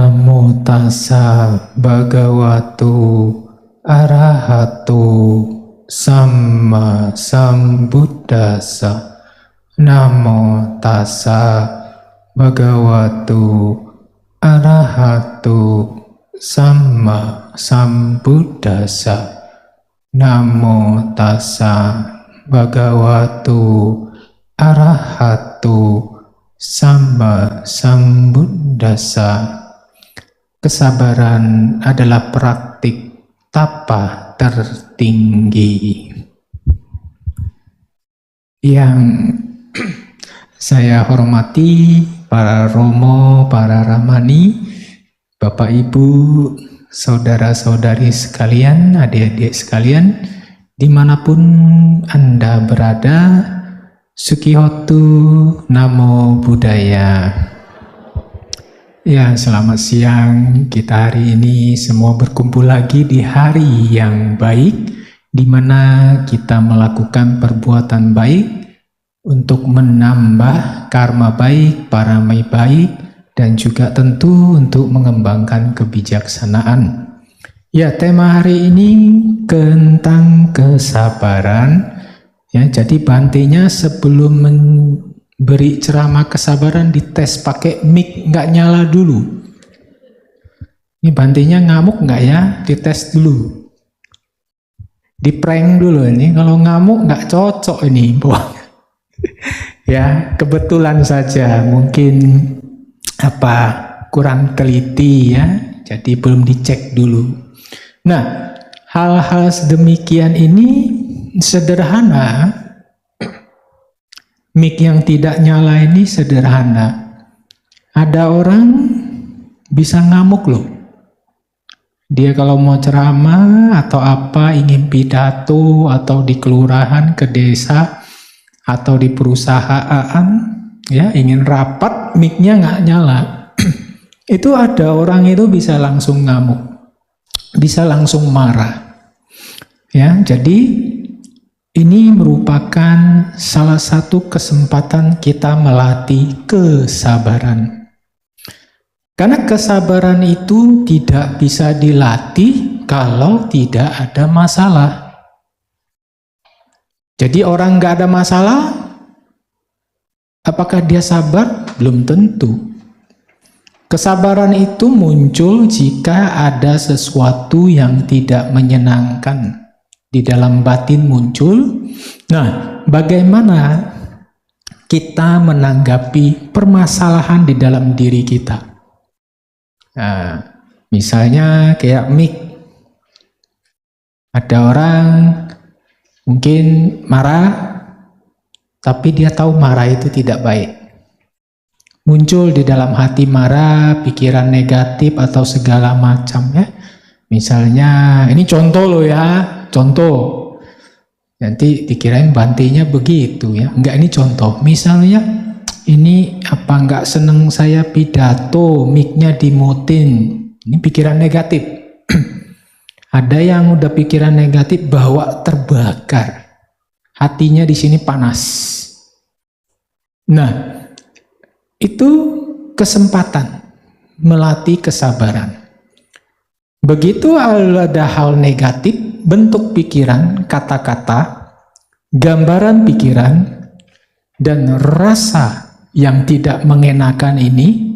Namo tassa bhagavato arahato samma sambuddhassa. Namo tassa bhagavato arahato samma sambuddhassa. Namo tassa bhagavato arahato samma sambuddhassa. Kesabaran adalah praktik tapa tertinggi yang saya hormati para romo, para ramani, Bapak Ibu, saudara-saudari sekalian, adik-adik sekalian, dimanapun Anda berada. Sukihotu, Namo Buddhaya. Ya, selamat siang. Kita hari ini semua berkumpul lagi di hari yang baik, di mana kita melakukan perbuatan baik untuk menambah karma baik, paramai baik, dan juga tentu untuk mengembangkan kebijaksanaan. Ya, tema hari ini tentang kesabaran. Ya, jadi Bantenya sebelum beri ceramah kesabaran dites pakai mic nggak nyala dulu. Ini Bantenya ngamuk nggak ya? Dites dulu. Di prank dulu ini. Kalau ngamuk nggak cocok ini. Ya, kebetulan saja mungkin kurang teliti ya. Jadi belum dicek dulu. Nah, hal-hal sedemikian ini sederhana. Mic yang tidak nyala ini sederhana. Ada orang bisa ngamuk loh. Dia kalau mau ceramah atau apa, ingin pidato atau di kelurahan, ke desa atau di perusahaan, ya ingin rapat, mic-nya nggak nyala. Itu ada orang itu bisa langsung ngamuk, bisa langsung marah. Ya, jadi ini merupakan salah satu kesempatan kita melatih kesabaran. Karena kesabaran itu tidak bisa dilatih kalau tidak ada masalah. Jadi orang nggak ada masalah, apakah dia sabar? Belum tentu. Kesabaran itu muncul jika ada sesuatu yang tidak menyenangkan di dalam batin muncul. Nah, bagaimana kita menanggapi permasalahan di dalam diri kita? Nah, misalnya kayak mic. Ada orang mungkin marah, tapi dia tahu marah itu tidak baik. Muncul di dalam hati marah, pikiran negatif atau segala macam ya. Misalnya, ini contoh loh ya. Contoh, nanti dikirain Bantenya begitu ya. Enggak, ini contoh. Misalnya, ini apa enggak seneng saya pidato, mic-nya dimutin. Ini pikiran negatif. Ada yang udah pikiran negatif bawa terbakar. Hatinya di sini panas. Nah, itu kesempatan melatih kesabaran. Begitu ada hal negatif, bentuk pikiran, kata-kata, gambaran pikiran, dan rasa yang tidak mengenakan ini,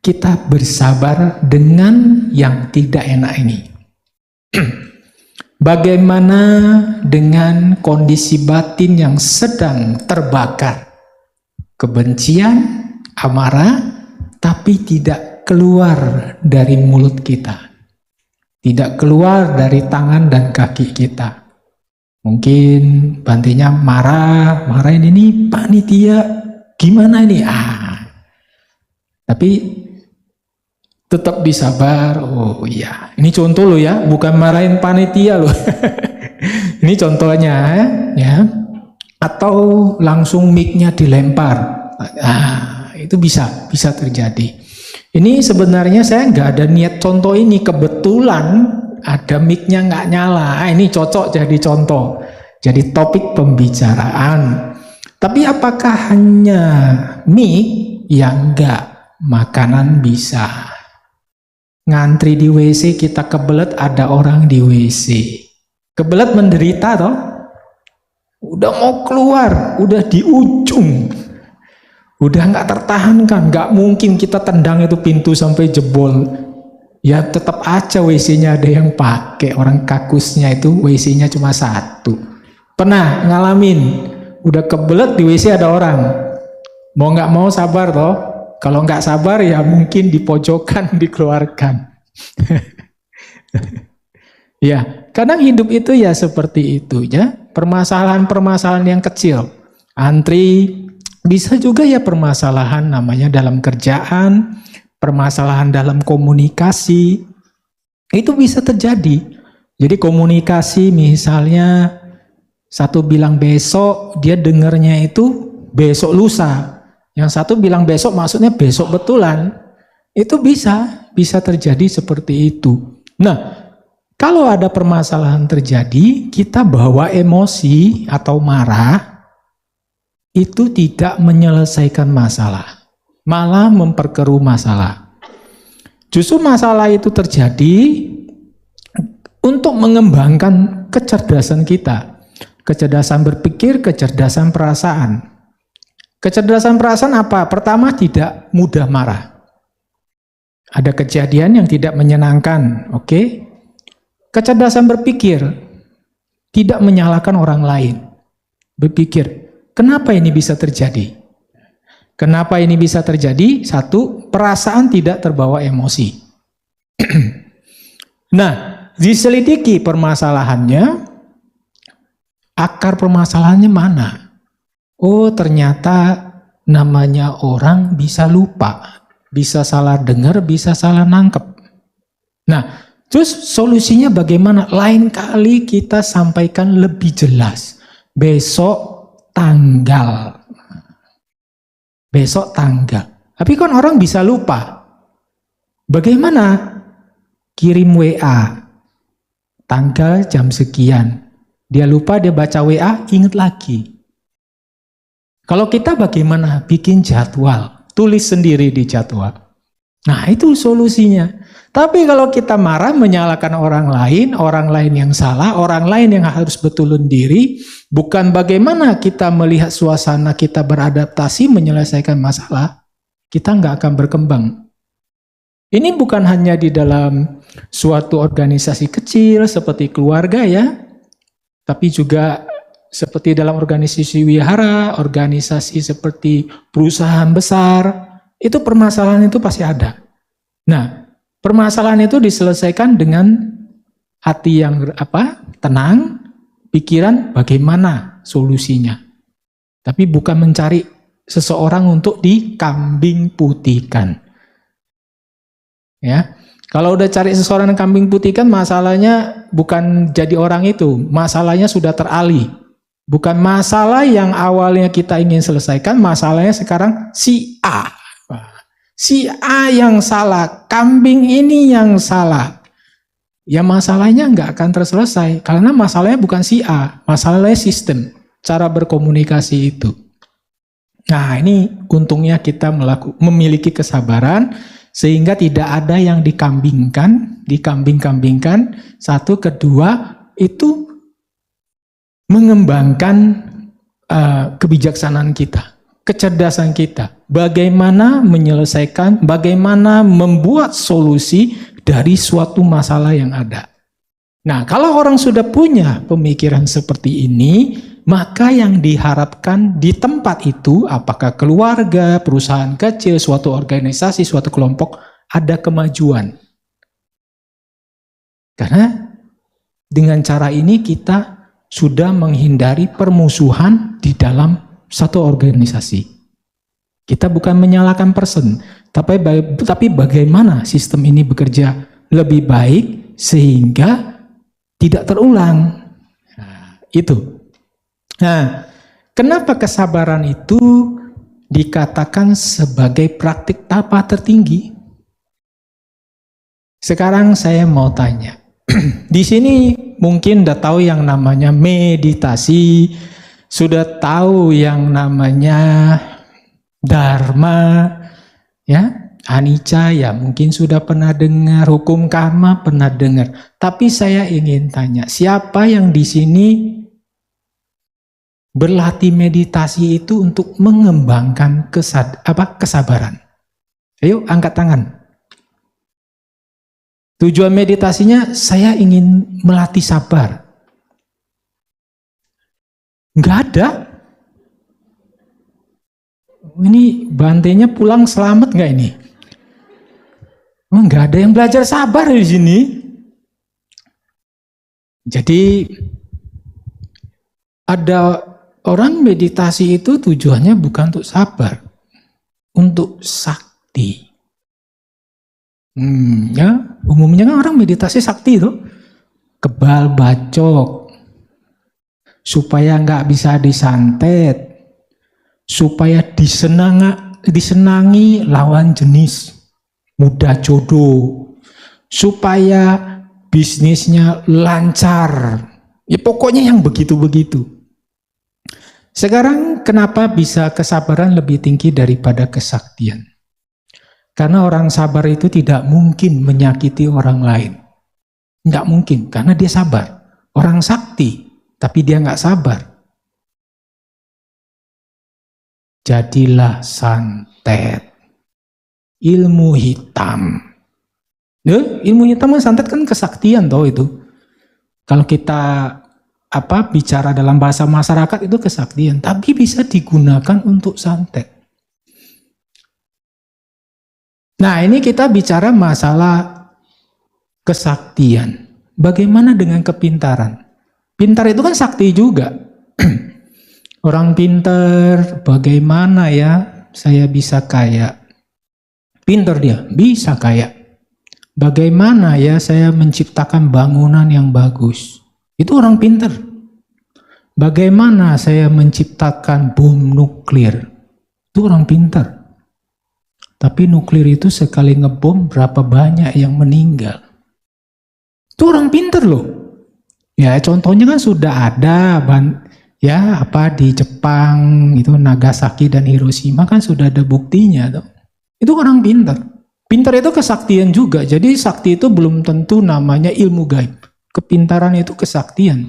kita bersabar dengan yang tidak enak ini. Bagaimana dengan kondisi batin yang sedang terbakar? Kebencian, amarah, tapi tidak keluar dari mulut kita. Tidak keluar dari tangan dan kaki kita. Mungkin Bantenya marahin ini panitia, gimana ini? Tapi tetap disabar. Oh iya, ini contoh loh ya, bukan marahin panitia loh. Ini contohnya ya. Atau langsung mic-nya dilempar. Itu bisa terjadi. Ini sebenarnya saya nggak ada niat contoh ini, kebetulan ada mic-nya nggak nyala. Ini cocok jadi contoh, jadi topik pembicaraan. Tapi apakah hanya mic? Ya enggak, makanan bisa. ngantri di WC, kita kebelet ada orang di WC. Kebelet menderita toh? Udah mau keluar, udah di ujung. Udah nggak tertahankan, nggak mungkin kita tendang itu pintu sampai jebol. Ya tetap aja WC-nya ada yang pakai. Orang kakusnya itu WC-nya cuma satu. Pernah ngalamin, udah kebelet di WC ada orang. Mau nggak mau sabar toh. Kalau nggak sabar ya mungkin di pojokan dikeluarkan. Ya, kadang hidup itu ya seperti itu ya. Permasalahan-permasalahan yang kecil. Antri, bisa juga ya permasalahan namanya dalam kerjaan, permasalahan dalam komunikasi. Itu bisa terjadi. Jadi komunikasi misalnya satu bilang besok, dia dengarnya itu besok lusa. Yang satu bilang besok maksudnya besok betulan. Itu bisa terjadi seperti itu. Nah, kalau ada permasalahan terjadi, kita bawa emosi atau marah, itu tidak menyelesaikan masalah, malah memperkeruh masalah. Justru masalah itu terjadi untuk mengembangkan kecerdasan kita. Kecerdasan berpikir, kecerdasan perasaan. Kecerdasan perasaan apa? Pertama, tidak mudah marah. Ada kejadian yang tidak menyenangkan, oke? Kecerdasan berpikir, tidak menyalahkan orang lain. Berpikir, kenapa ini bisa terjadi? Kenapa ini bisa terjadi? Satu, perasaan tidak terbawa emosi. Nah, diselidiki permasalahannya, akar permasalahannya mana? Oh, ternyata namanya orang bisa lupa, bisa salah dengar, bisa salah nangkep. Nah, terus solusinya bagaimana? Lain kali kita sampaikan lebih jelas. Besok tanggal. Besok tanggal. Tapi kan orang bisa lupa. Bagaimana? Kirim WA. Tanggal jam sekian. Dia lupa, dia baca WA, ingat lagi. Kalau kita bagaimana? Bikin jadwal, tulis sendiri di jadwal. Nah, itu solusinya. Tapi kalau kita marah menyalahkan orang lain yang salah, orang lain yang harus betulun diri, bukan bagaimana kita melihat suasana kita beradaptasi menyelesaikan masalah, kita nggak akan berkembang. Ini bukan hanya di dalam suatu organisasi kecil seperti keluarga ya, tapi juga seperti dalam organisasi wihara, organisasi seperti perusahaan besar, itu permasalahan itu pasti ada. Nah, permasalahan itu diselesaikan dengan hati yang tenang, pikiran bagaimana solusinya. Tapi bukan mencari seseorang untuk dikambing putihkan. Ya. Kalau udah cari seseorang yang kambing putihkan, masalahnya bukan jadi orang itu, masalahnya sudah teralih. Bukan masalah yang awalnya kita ingin selesaikan, masalahnya sekarang si A. Si A yang salah, kambing ini yang salah. Ya masalahnya nggak akan terselesai, karena masalahnya bukan si A, masalahnya sistem, cara berkomunikasi itu. Nah, ini untungnya kita memiliki kesabaran, sehingga tidak ada yang dikambing-kambingkan. Satu, kedua, itu mengembangkan kebijaksanaan kita, kecerdasan kita, bagaimana menyelesaikan, bagaimana membuat solusi dari suatu masalah yang ada. Nah, kalau orang sudah punya pemikiran seperti ini, maka yang diharapkan di tempat itu, apakah keluarga, perusahaan kecil, suatu organisasi, suatu kelompok, ada kemajuan. Karena dengan cara ini kita sudah menghindari permusuhan di dalam satu organisasi. Kita bukan menyalahkan person, tapi bagaimana sistem ini bekerja lebih baik sehingga tidak terulang. Nah, itu. Nah, kenapa kesabaran itu dikatakan sebagai praktik tapa tertinggi? Sekarang saya mau tanya. Di sini mungkin udah tahu yang namanya meditasi, sudah tahu yang namanya dharma, ya, Anicca ya mungkin sudah pernah dengar, hukum karma pernah dengar. Tapi saya ingin tanya, siapa yang di sini berlatih meditasi itu untuk mengembangkan kesabaran? Ayo angkat tangan. Tujuan meditasinya saya ingin melatih sabar. Nggak ada. Ini bantainya pulang selamat nggak ini? Nggak ada yang belajar sabar di sini. Jadi ada orang meditasi itu tujuannya bukan untuk sabar, untuk sakti. Ya, umumnya kan orang meditasi sakti itu kebal bacok, supaya nggak bisa disantet, supaya disenangi lawan jenis, mudah jodoh, supaya bisnisnya lancar. Ya pokoknya yang begitu-begitu. Sekarang kenapa bisa kesabaran lebih tinggi daripada kesaktian? Karena orang sabar itu tidak mungkin menyakiti orang lain. Tidak mungkin, karena dia sabar. Orang sakti, tapi dia nggak sabar. Jadilah santet. Ilmu hitam. Ilmu hitam kan santet kan kesaktian toh itu. Kalau kita bicara dalam bahasa masyarakat itu kesaktian, tapi bisa digunakan untuk santet. Nah, ini kita bicara masalah kesaktian. Bagaimana dengan kepintaran? Pintar itu kan sakti juga. Orang pintar, bagaimana ya saya bisa kaya? Pintar dia, bisa kaya. Bagaimana ya saya menciptakan bangunan yang bagus? Itu orang pintar. Bagaimana saya menciptakan bom nuklir? Itu orang pintar. Tapi nuklir itu sekali ngebom berapa banyak yang meninggal? Itu orang pintar loh. Ya contohnya kan sudah ada di Jepang itu Nagasaki dan Hiroshima kan sudah ada buktinya tuh. Itu orang pintar. Pintar itu kesaktian juga. Jadi sakti itu belum tentu namanya ilmu gaib. Kepintaran itu kesaktian.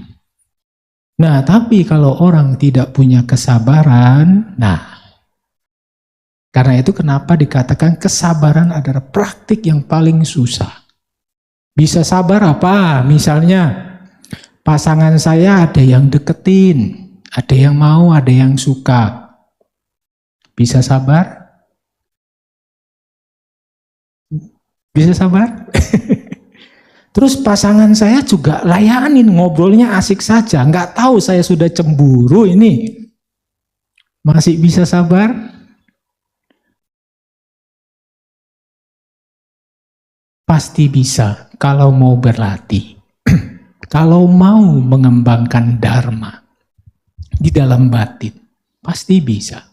Nah, tapi kalau orang tidak punya kesabaran, karena itu kenapa dikatakan kesabaran adalah praktik yang paling susah. Bisa sabar apa? Misalnya, pasangan saya ada yang deketin, ada yang mau, ada yang suka. Bisa sabar? Bisa sabar? Terus pasangan saya juga layanin, ngobrolnya asik saja. Nggak tahu saya sudah cemburu ini. Masih bisa sabar? Pasti bisa kalau mau berlatih. Kalau mau mengembangkan dharma di dalam batin. Pasti bisa.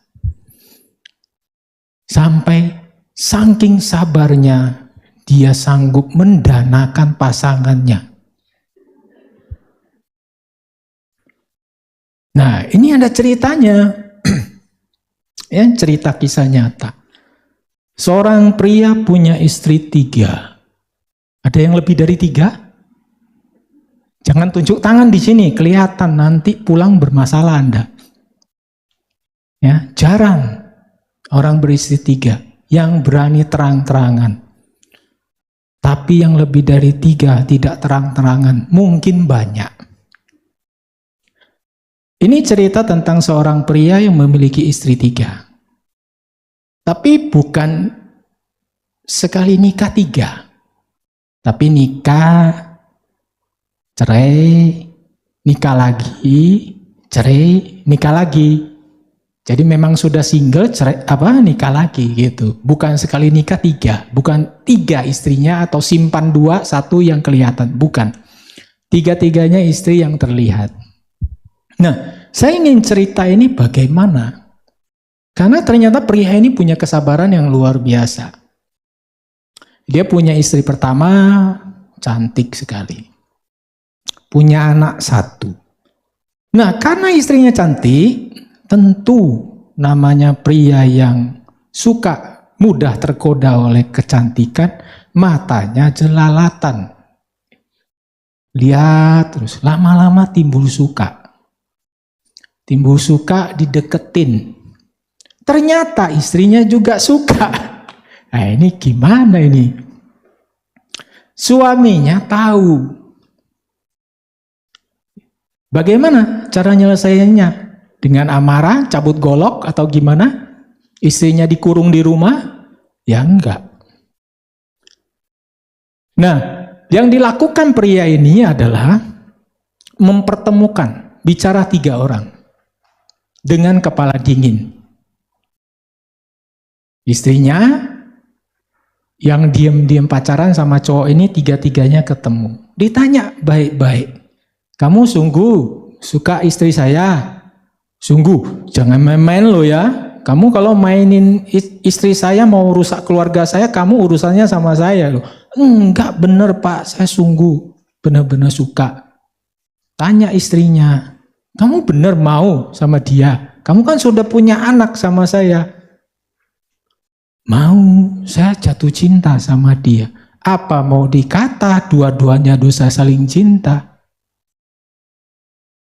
Sampai saking sabarnya dia sanggup mendanakan pasangannya. Nah, ini ada ceritanya. Ya, cerita kisah nyata. Seorang pria punya istri 3. Ada yang lebih dari 3? Jangan tunjuk tangan di sini, kelihatan nanti pulang bermasalah Anda. Ya, jarang orang beristri 3 yang berani terang-terangan. Tapi yang lebih dari 3 tidak terang-terangan, mungkin banyak. Ini cerita tentang seorang pria yang memiliki istri 3. Tapi bukan sekali nikah 3. Tapi nikah, cerai, nikah lagi, cerai, nikah lagi. Jadi memang sudah single, cerai, nikah lagi gitu. Bukan sekali nikah 3, bukan 3 istrinya atau simpan 2, 1 yang kelihatan, bukan. 3-3-nya istri yang terlihat. Nah, saya ingin cerita ini bagaimana? Karena ternyata pria ini punya kesabaran yang luar biasa. Dia punya istri pertama, cantik sekali. Punya anak 1. Nah, karena istrinya cantik, tentu namanya pria yang suka mudah tergoda oleh kecantikan, matanya jelalatan. Lihat terus, lama-lama timbul suka. Timbul suka dideketin. Ternyata istrinya juga suka. Nah ini gimana ini? Suaminya tahu. Bagaimana cara nyelesaiannya? Dengan amarah, cabut golok atau gimana? Istrinya dikurung di rumah? Ya enggak. Nah, yang dilakukan pria ini adalah mempertemukan, bicara 3 orang dengan kepala dingin. Istrinya yang diam-diam pacaran sama cowok ini 3-tiganya ketemu. Ditanya baik-baik, kamu sungguh suka istri saya? Sungguh, jangan main-main lo ya. Kamu kalau mainin istri saya mau rusak keluarga saya, kamu urusannya sama saya loh. Enggak bener Pak, saya sungguh benar-benar suka. Tanya istrinya, kamu bener mau sama dia? Kamu kan sudah punya anak sama saya. Mau, saya jatuh cinta sama dia. Apa mau dikata dua-duanya dosa saling cinta?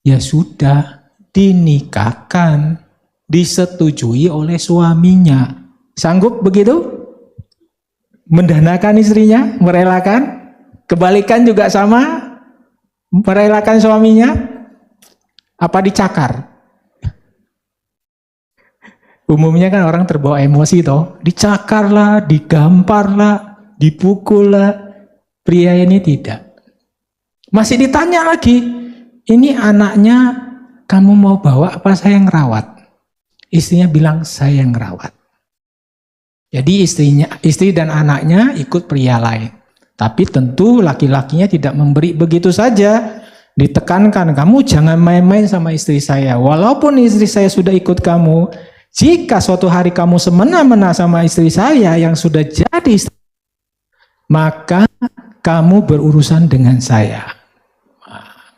Ya sudah, dinikahkan, disetujui oleh suaminya. Sanggup begitu? Mendanakan istrinya, merelakan? Kebalikan juga sama? Merelakan suaminya? Apa dicakar? Umumnya kan orang terbawa emosi toh, dicakar lah, digampar lah, dipukul lah. Pria ini tidak. Masih ditanya lagi, ini anaknya kamu mau bawa apa saya yang rawat? Istrinya bilang saya yang rawat. Jadi istri dan anaknya ikut pria lain. Tapi tentu laki-lakinya tidak memberi begitu saja. Ditekankan, kamu jangan main-main sama istri saya. Walaupun istri saya sudah ikut kamu, jika suatu hari kamu semena-mena sama istri saya yang sudah jadi istri, maka kamu berurusan dengan saya.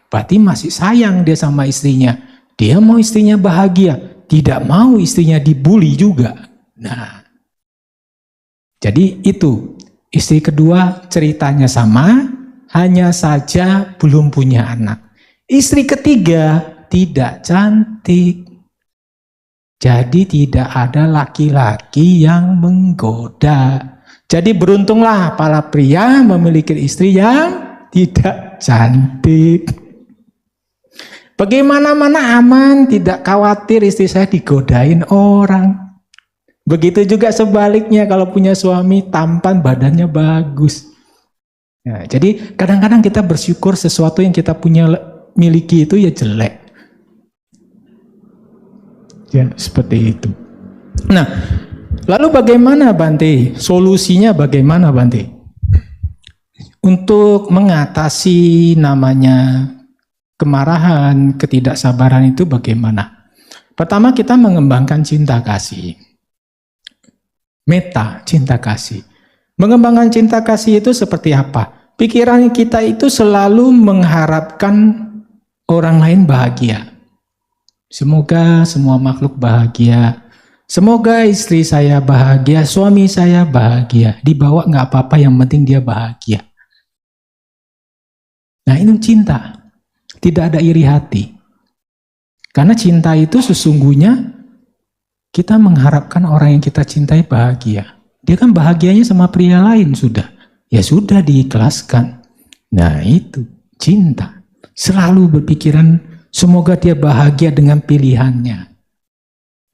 Berarti masih sayang dia sama istrinya. Dia mau istrinya bahagia, tidak mau istrinya dibully juga. Nah, jadi itu istri kedua ceritanya sama, hanya saja belum punya anak. Istri ketiga tidak cantik. Jadi tidak ada laki-laki yang menggoda. Jadi beruntunglah para pria memiliki istri yang tidak cantik. Bagaimana-mana aman, tidak khawatir istri saya digodain orang. Begitu juga sebaliknya kalau punya suami tampan, badannya bagus. Nah, jadi kadang-kadang kita bersyukur sesuatu yang kita punya miliki itu ya jelek. Ya, seperti itu. Nah, lalu bagaimana Bante? Solusinya bagaimana Bante? Untuk mengatasi namanya kemarahan, ketidaksabaran itu bagaimana? Pertama kita mengembangkan cinta kasih. Meta, cinta kasih. Mengembangkan cinta kasih itu seperti apa? Pikiran kita itu selalu mengharapkan orang lain bahagia. Semoga semua makhluk bahagia. Semoga istri saya bahagia, suami saya bahagia. Dibawa nggak apa-apa, yang penting dia bahagia. Nah ini cinta. Tidak ada iri hati. Karena cinta itu sesungguhnya kita mengharapkan orang yang kita cintai bahagia. Dia kan bahagianya sama pria lain sudah. Ya sudah diikhlaskan. Nah itu cinta. Selalu berpikiran semoga dia bahagia dengan pilihannya.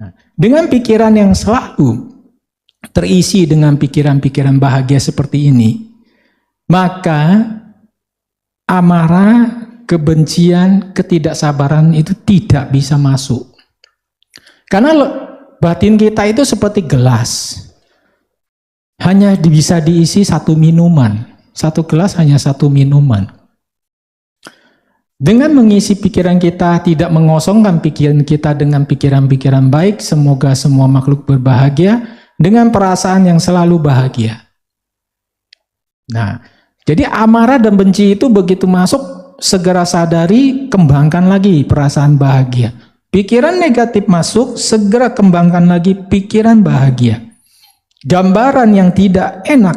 Nah, dengan pikiran yang selalu terisi dengan pikiran-pikiran bahagia seperti ini, maka amarah, kebencian, ketidaksabaran itu tidak bisa masuk. Karena batin kita itu seperti gelas. Hanya bisa diisi satu minuman. Satu gelas hanya satu minuman. Dengan mengisi pikiran kita, tidak mengosongkan pikiran kita dengan pikiran-pikiran baik, semoga semua makhluk berbahagia, dengan perasaan yang selalu bahagia. Nah, jadi amarah dan benci itu begitu masuk, segera sadari, kembangkan lagi perasaan bahagia. Pikiran negatif masuk, segera kembangkan lagi pikiran bahagia. gambaran yang tidak enak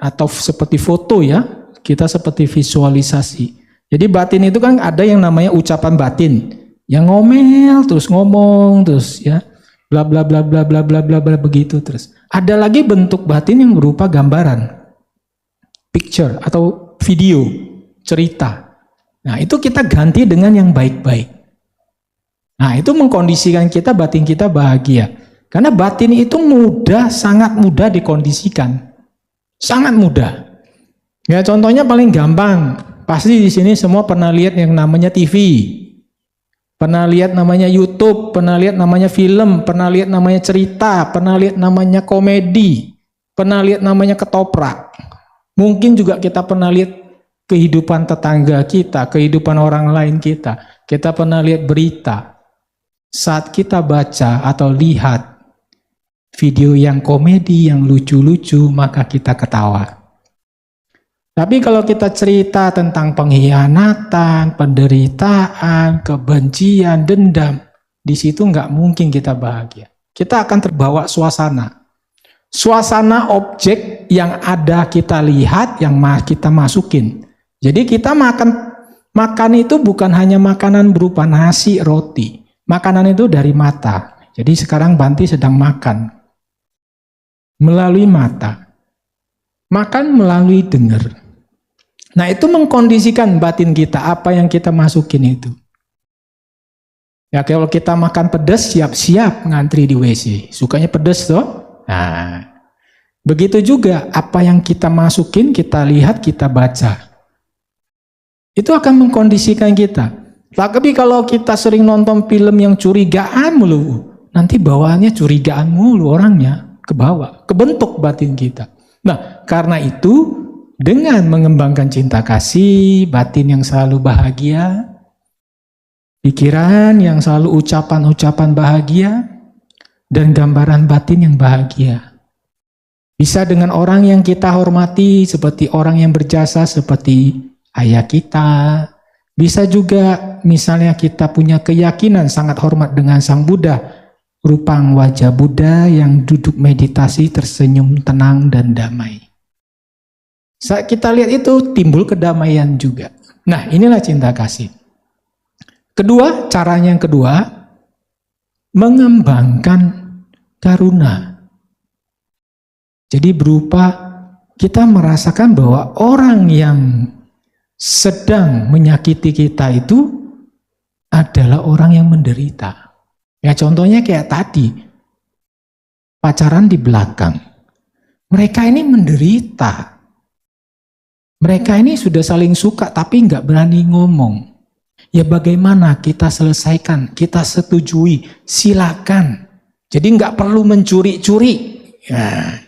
atau seperti foto ya, kita seperti visualisasi. Jadi batin itu kan ada yang namanya ucapan batin, yang ngomel terus ngomong terus ya, bla bla bla bla bla bla bla bla begitu terus. Ada lagi bentuk batin yang berupa gambaran, picture atau video, cerita. Nah, itu kita ganti dengan yang baik-baik. Nah, itu mengkondisikan kita, batin kita bahagia. Karena batin itu mudah, sangat mudah dikondisikan. Sangat mudah. Ya, contohnya paling gampang. Pasti di sini semua pernah lihat yang namanya TV. Pernah lihat namanya YouTube, pernah lihat namanya film, pernah lihat namanya cerita, pernah lihat namanya komedi, pernah lihat namanya ketoprak. Mungkin juga kita pernah lihat kehidupan tetangga kita, kehidupan orang lain kita. Kita pernah lihat berita. Saat kita baca atau lihat video yang komedi, yang lucu-lucu, maka kita ketawa. Tapi kalau kita cerita tentang pengkhianatan, penderitaan, kebencian, dendam, di situ nggak mungkin kita bahagia. Kita akan terbawa suasana. Suasana objek yang ada kita lihat, yang kita masukin. Jadi kita makan itu bukan hanya makanan berupa nasi, roti. Makanan itu dari mata. Jadi sekarang Banti sedang makan melalui mata. Makan melalui dengar. Nah, itu mengkondisikan batin kita, apa yang kita masukin itu. Ya, kalau kita makan pedas, siap-siap ngantri di WC. Sukanya pedas toh? Nah, begitu juga apa yang kita masukin, kita lihat, kita baca. Itu akan mengkondisikan kita. Tapi kalau kita sering nonton film yang curigaan mulu, nanti bawaannya curigaan mulu orangnya, kebentuk batin kita. Nah, karena itu dengan mengembangkan cinta kasih, batin yang selalu bahagia, pikiran yang selalu ucapan-ucapan bahagia, dan gambaran batin yang bahagia. Bisa dengan orang yang kita hormati, seperti orang yang berjasa, seperti ayah kita. Bisa juga misalnya kita punya keyakinan sangat hormat dengan Sang Buddha, rupang wajah Buddha yang duduk meditasi tersenyum tenang dan damai. Saat kita lihat itu timbul kedamaian juga. Nah, inilah cinta kasih. Kedua, caranya yang kedua, mengembangkan karuna. Jadi berupa kita merasakan bahwa orang yang sedang menyakiti kita itu adalah orang yang menderita. Ya, contohnya kayak tadi, pacaran di belakang. Mereka ini menderita. Mereka ini sudah saling suka tapi nggak berani ngomong. Ya bagaimana kita selesaikan, kita setujui, silakan. Jadi nggak perlu mencuri-curi. Ya,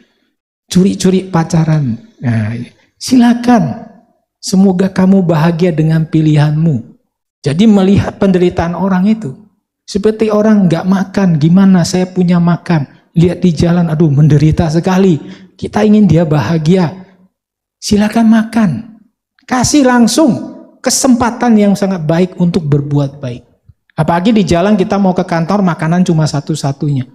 curi-curi pacaran. Ya, silakan. Semoga kamu bahagia dengan pilihanmu. Jadi melihat penderitaan orang itu. Seperti orang nggak makan, gimana saya punya makan. Lihat di jalan, aduh menderita sekali. Kita ingin dia bahagia. Silakan makan. Kasih langsung kesempatan yang sangat baik untuk berbuat baik. Apalagi di jalan kita mau ke kantor, makanan cuma satu-satunya.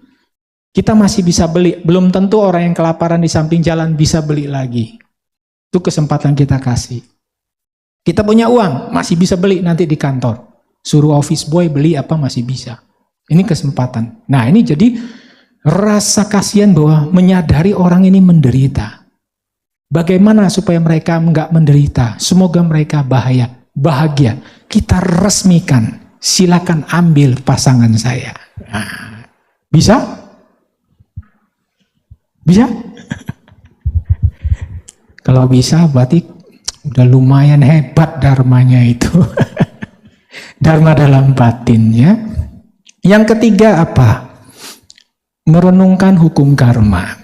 Kita masih bisa beli. Belum tentu orang yang kelaparan di samping jalan bisa beli lagi. Itu kesempatan kita kasih. Kita punya uang, masih bisa beli nanti di kantor. Suruh office boy beli apa masih bisa. Ini kesempatan. Nah, ini jadi rasa kasihan bahwa menyadari orang ini menderita. Bagaimana supaya mereka enggak menderita? Semoga mereka bahagia. Kita resmikan. Silakan ambil pasangan saya. Nah, bisa? Bisa? Kalau bisa berarti udah lumayan hebat dharmanya itu. Dharma dalam batin ya. Yang ketiga apa? Merenungkan hukum karma.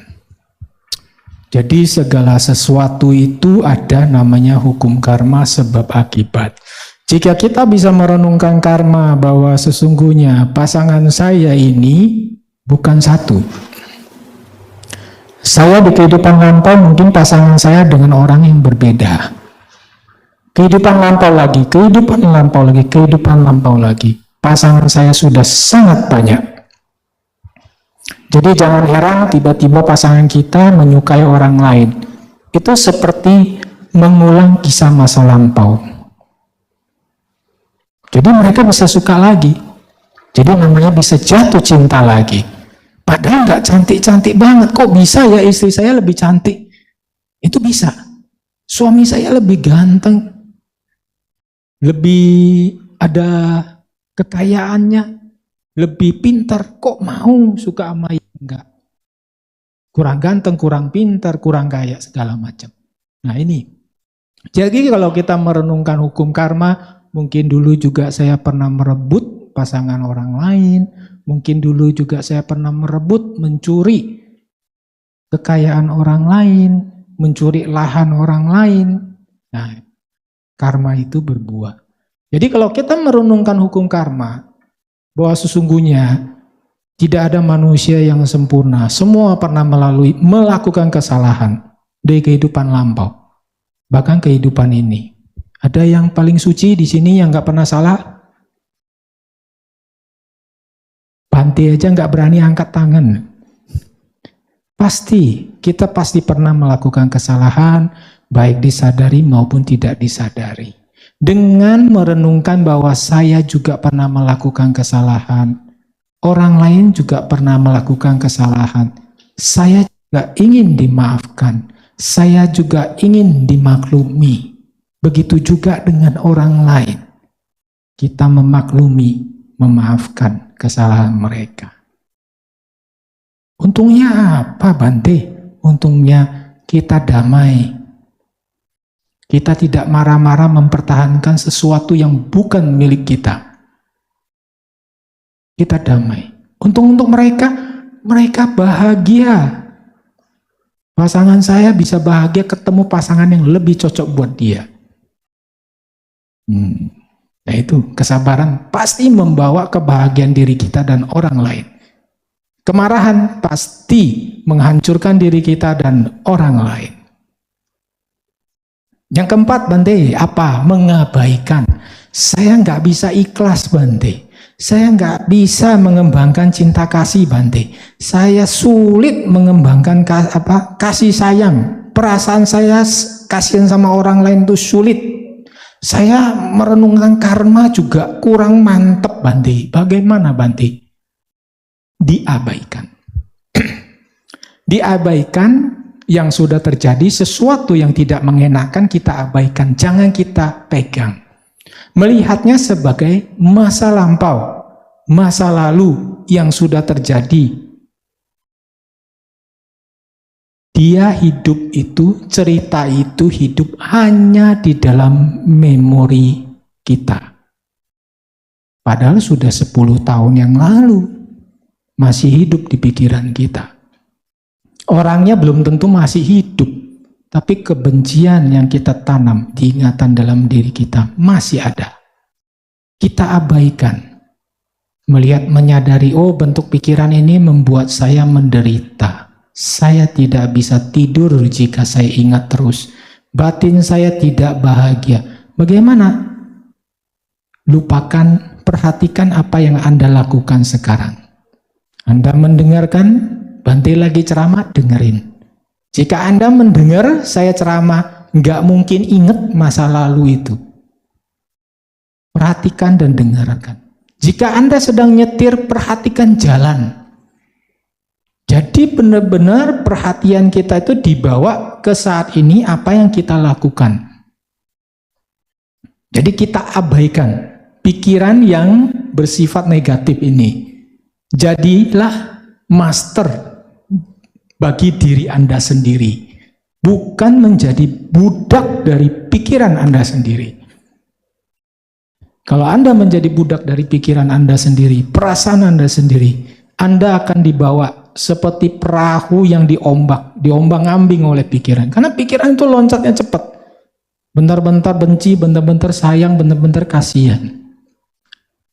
Jadi segala sesuatu itu ada namanya hukum karma sebab akibat. Jika kita bisa merenungkan karma bahwa sesungguhnya pasangan saya ini bukan satu. Saya di kehidupan lampau mungkin pasangan saya dengan orang yang berbeda. Kehidupan lampau lagi, kehidupan lampau lagi, kehidupan lampau lagi. Pasangan saya sudah sangat banyak. Jadi jangan heran tiba-tiba pasangan kita menyukai orang lain. Itu seperti mengulang kisah masa lampau. Jadi mereka bisa suka lagi. Jadi namanya bisa jatuh cinta lagi. Padahal nggak cantik-cantik banget. Kok bisa ya istri saya lebih cantik? Itu bisa. Suami saya lebih ganteng. Lebih ada kekayaannya. Lebih pintar. Kok mau suka sama yang enggak? Kurang ganteng, kurang pintar, kurang kaya, segala macam. Nah ini. Jadi kalau kita merenungkan hukum karma, mungkin dulu juga saya pernah merebut pasangan orang lain, mungkin dulu juga saya pernah merebut, mencuri kekayaan orang lain, mencuri lahan orang lain. Nah, karma itu berbuah. Jadi kalau kita merenungkan hukum karma, bahwa sesungguhnya tidak ada manusia yang sempurna, semua pernah melakukan kesalahan dari kehidupan lampau, bahkan kehidupan ini. Ada yang paling suci di sini yang nggak pernah salah? Bante aja nggak berani angkat tangan. Kita pasti pernah melakukan kesalahan, baik disadari maupun tidak disadari. Dengan merenungkan bahwa saya juga pernah melakukan kesalahan, orang lain juga pernah melakukan kesalahan, saya juga ingin dimaafkan, saya juga ingin dimaklumi. Begitu juga dengan orang lain. Kita memaklumi, memaafkan kesalahan mereka. Untungnya apa, Bante? Untungnya kita damai. Kita tidak marah-marah mempertahankan sesuatu yang bukan milik kita. Kita damai. Untung untuk mereka, mereka bahagia. Pasangan saya bisa bahagia ketemu pasangan yang lebih cocok buat dia. Nah itu, kesabaran pasti membawa kebahagiaan diri kita dan orang lain. Kemarahan pasti menghancurkan diri kita dan orang lain. Yang keempat, Bante, apa? Mengabaikan. Saya nggak bisa ikhlas, Bante. Saya nggak bisa mengembangkan cinta kasih, Bante. Saya sulit mengembangkan kasih sayang. Perasaan saya kasihan sama orang lain itu sulit. Saya merenungkan karma juga kurang mantep, Bante. Bagaimana, Bante? Diabaikan. Diabaikan yang sudah terjadi, sesuatu yang tidak mengenakan kita abaikan. Jangan kita pegang. Melihatnya sebagai masa lampau, masa lalu yang sudah terjadi. Dia hidup itu, cerita itu hidup hanya di dalam memori kita. Padahal sudah 10 tahun yang lalu, masih hidup di pikiran kita. Orangnya belum tentu masih hidup, tapi kebencian yang kita tanam di ingatan dalam diri kita masih ada. Kita abaikan. Melihat, menyadari, oh bentuk pikiran ini membuat saya menderita. Saya tidak bisa tidur jika saya ingat terus. Batin saya tidak bahagia. Bagaimana? Lupakan, perhatikan apa yang Anda lakukan sekarang. Anda mendengarkan, Bante lagi ceramah, dengerin. Jika Anda mendengar saya ceramah, nggak mungkin ingat masa lalu itu. Perhatikan dan dengarkan. Jika Anda sedang nyetir, perhatikan jalan. Jadi benar-benar perhatian kita itu dibawa ke saat ini apa yang kita lakukan. Jadi kita abaikan pikiran yang bersifat negatif ini. Jadilah master bagi diri Anda sendiri. Bukan menjadi budak dari pikiran Anda sendiri. Kalau Anda menjadi budak dari pikiran Anda sendiri, perasaan Anda sendiri, Anda akan dibawa seperti perahu yang diombang-ambing oleh pikiran. Karena pikiran itu loncatnya cepat. Bentar-bentar benci, bentar-bentar sayang, bentar-bentar kasihan.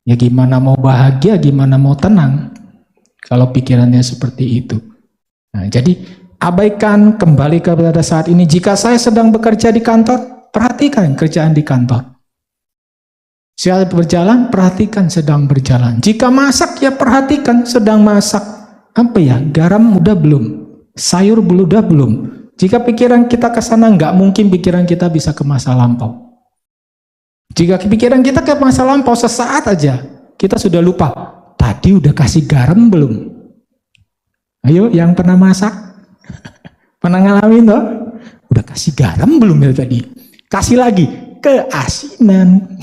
Ya gimana mau bahagia, gimana mau tenang kalau pikirannya seperti itu. Nah, jadi abaikan, kembali kepada saat ini. Jika saya sedang bekerja di kantor, perhatikan kerjaan di kantor. Saya berjalan, perhatikan sedang berjalan. Jika masak, ya perhatikan sedang masak. apa ya, garam udah belum, sayur udah belum. Jika pikiran kita ke sana, nggak mungkin pikiran kita bisa ke masa lampau. Jika pikiran kita ke masa lampau, sesaat aja kita sudah lupa, tadi udah kasih garam belum? Ayo, yang pernah masak, pernah ngalamin toh? Udah kasih garam belum ya tadi? Kasih lagi, keasinan.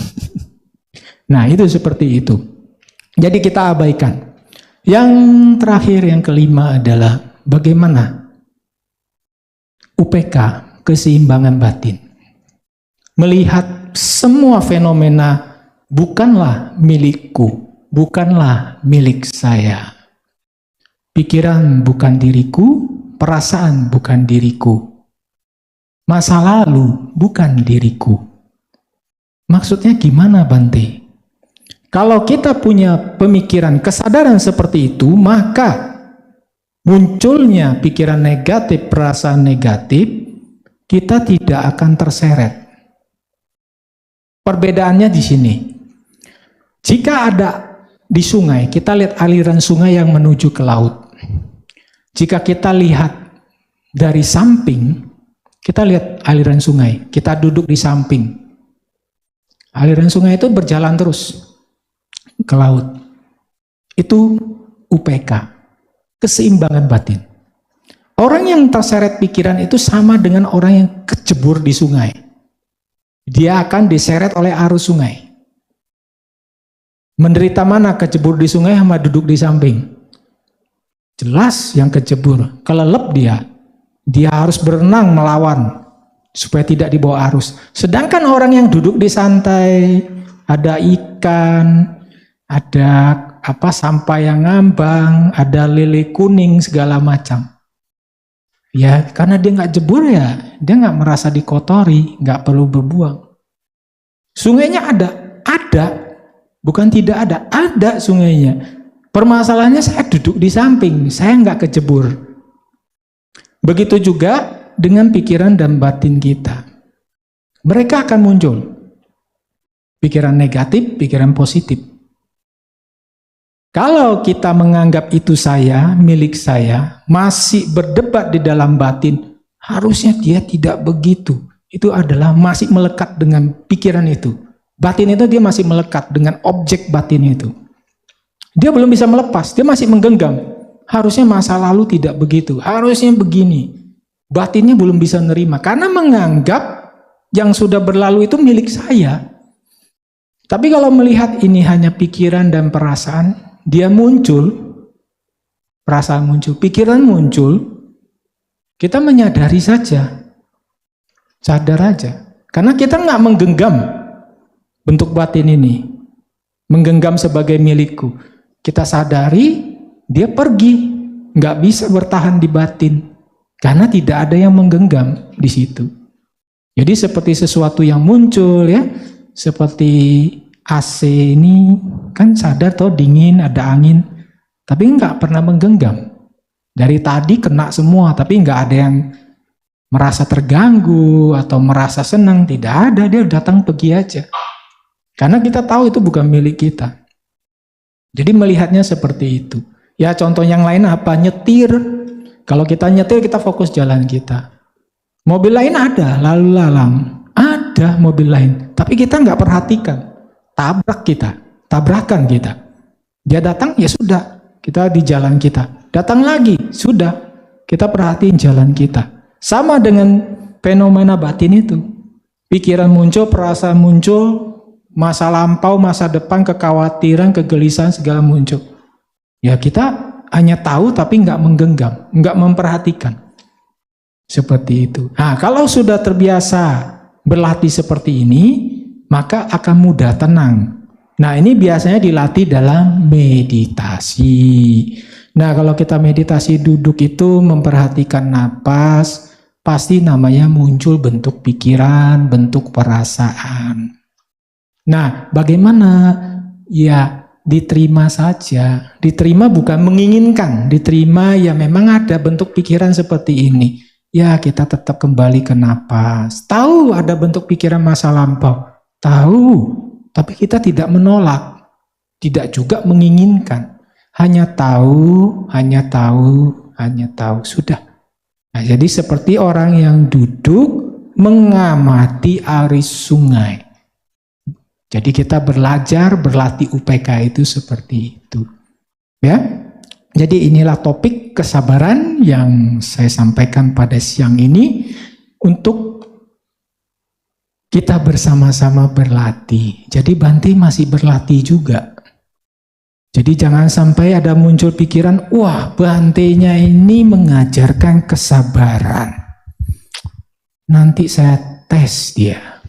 Nah, itu seperti itu. Jadi kita abaikan. Yang terakhir, yang kelima adalah bagaimana UPK, keseimbangan batin. Melihat semua fenomena bukanlah milikku, bukanlah milik saya. Pikiran bukan diriku, perasaan bukan diriku. Masa lalu bukan diriku. Maksudnya gimana, Bante? Kalau kita punya pemikiran, kesadaran seperti itu, maka munculnya pikiran negatif, perasaan negatif, kita tidak akan terseret. Perbedaannya di sini. Jika ada di sungai, kita lihat aliran sungai yang menuju ke laut. Jika kita lihat dari samping, kita lihat aliran sungai, kita duduk di samping. Aliran sungai itu berjalan terus ke laut. Itu UPK, keseimbangan batin. Orang yang terseret pikiran itu sama dengan orang yang kecebur di sungai. Dia akan diseret oleh arus sungai. Menderita mana kecebur di sungai sama duduk di samping? Jelas yang kecebur, kelelep dia harus berenang melawan supaya tidak dibawa arus. Sedangkan orang yang duduk di santai, ada ikan, ada sampah yang ngambang, ada lele kuning segala macam. Ya, karena dia nggak jebur ya, dia nggak merasa dikotori, nggak perlu berbuang. Sungainya ada, bukan tidak ada sungainya. Permasalahannya saya duduk di samping, saya nggak kejebur. Begitu juga dengan pikiran dan batin kita. Mereka akan muncul. Pikiran negatif, pikiran positif. Kalau kita menganggap itu saya, milik saya, masih berdebat di dalam batin, harusnya dia tidak begitu. Itu adalah masih melekat dengan pikiran itu. Batin itu dia masih melekat dengan objek batin itu. Dia belum bisa melepas, dia masih menggenggam. Harusnya masa lalu tidak begitu, harusnya begini. Batinnya belum bisa menerima, karena menganggap yang sudah berlalu itu milik saya. Tapi kalau melihat ini hanya pikiran dan perasaan, dia muncul, perasaan muncul, pikiran muncul, kita menyadari saja, sadar aja. Karena kita nggak menggenggam bentuk batin ini, menggenggam sebagai milikku. Kita sadari, dia pergi, nggak bisa bertahan di batin, karena tidak ada yang menggenggam di situ. Jadi seperti sesuatu yang muncul ya, seperti AC ini kan sadar toh dingin, ada angin, tapi nggak pernah menggenggam. Dari tadi kena semua, tapi nggak ada yang merasa terganggu atau merasa senang, tidak ada, dia datang pergi aja. Karena kita tahu itu bukan milik kita. Jadi melihatnya seperti itu. Ya contoh yang lain apa? Nyetir. Kalau kita nyetir, kita fokus jalan kita. Mobil lain ada, lalu lalang. Ada mobil lain, tapi kita nggak perhatikan. Tabrak kita, tabrakan kita. Dia datang, ya sudah, kita di jalan kita. Datang lagi, sudah, kita perhatiin jalan kita. Sama dengan fenomena batin itu. Pikiran muncul, perasaan muncul, masa lampau, masa depan, kekhawatiran, kegelisahan, segala muncul. Ya kita hanya tahu tapi nggak menggenggam, nggak memperhatikan. Seperti itu. Nah, kalau sudah terbiasa berlatih seperti ini, maka akan mudah tenang. Nah, ini biasanya dilatih dalam meditasi. Nah, kalau kita meditasi duduk itu memperhatikan napas, pasti namanya muncul bentuk pikiran, bentuk perasaan. Nah, bagaimana? Ya, diterima saja. Diterima bukan menginginkan, diterima ya memang ada bentuk pikiran seperti ini. Ya, kita tetap kembali ke napas. Tahu ada bentuk pikiran masa lampau. Tahu, tapi kita tidak menolak, tidak juga menginginkan. hanya tahu, sudah. Nah, jadi seperti orang yang duduk mengamati arus sungai. Jadi kita belajar, berlatih UPK itu seperti itu. Ya. Jadi inilah topik kesabaran yang saya sampaikan pada siang ini untuk kita bersama-sama berlatih. Jadi Bante masih berlatih juga. Jadi jangan sampai ada muncul pikiran, wah Bantenya ini mengajarkan kesabaran. Nanti saya tes dia.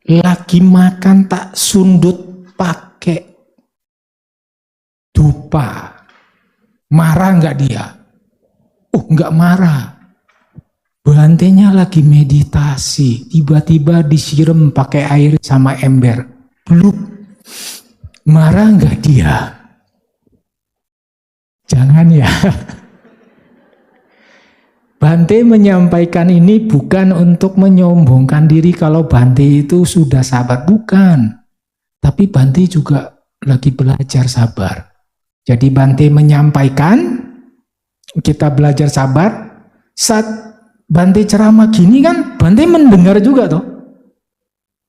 Lagi makan tak sundut pakai dupa. Marah nggak dia? Oh nggak marah. Bantenya lagi meditasi. Tiba-tiba disiram pakai air sama ember. Blup. Marah nggak dia? Jangan ya. Bante menyampaikan ini bukan untuk menyombongkan diri kalau Bante itu sudah sabar, bukan. Tapi Bante juga lagi belajar sabar. Jadi Bante menyampaikan, kita belajar sabar. Saat Bante ceramah gini kan, Bante mendengar juga toh.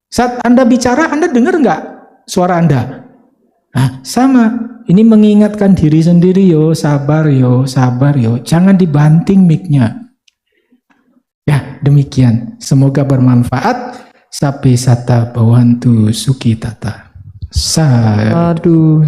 Saat Anda bicara, Anda dengar nggak suara Anda? Nah, sama. Ini mengingatkan diri sendiri, yo, sabar yo. Jangan dibanting mic-nya. Ya, demikian. Semoga bermanfaat. Sape sata bawantu sukitata. Sadu.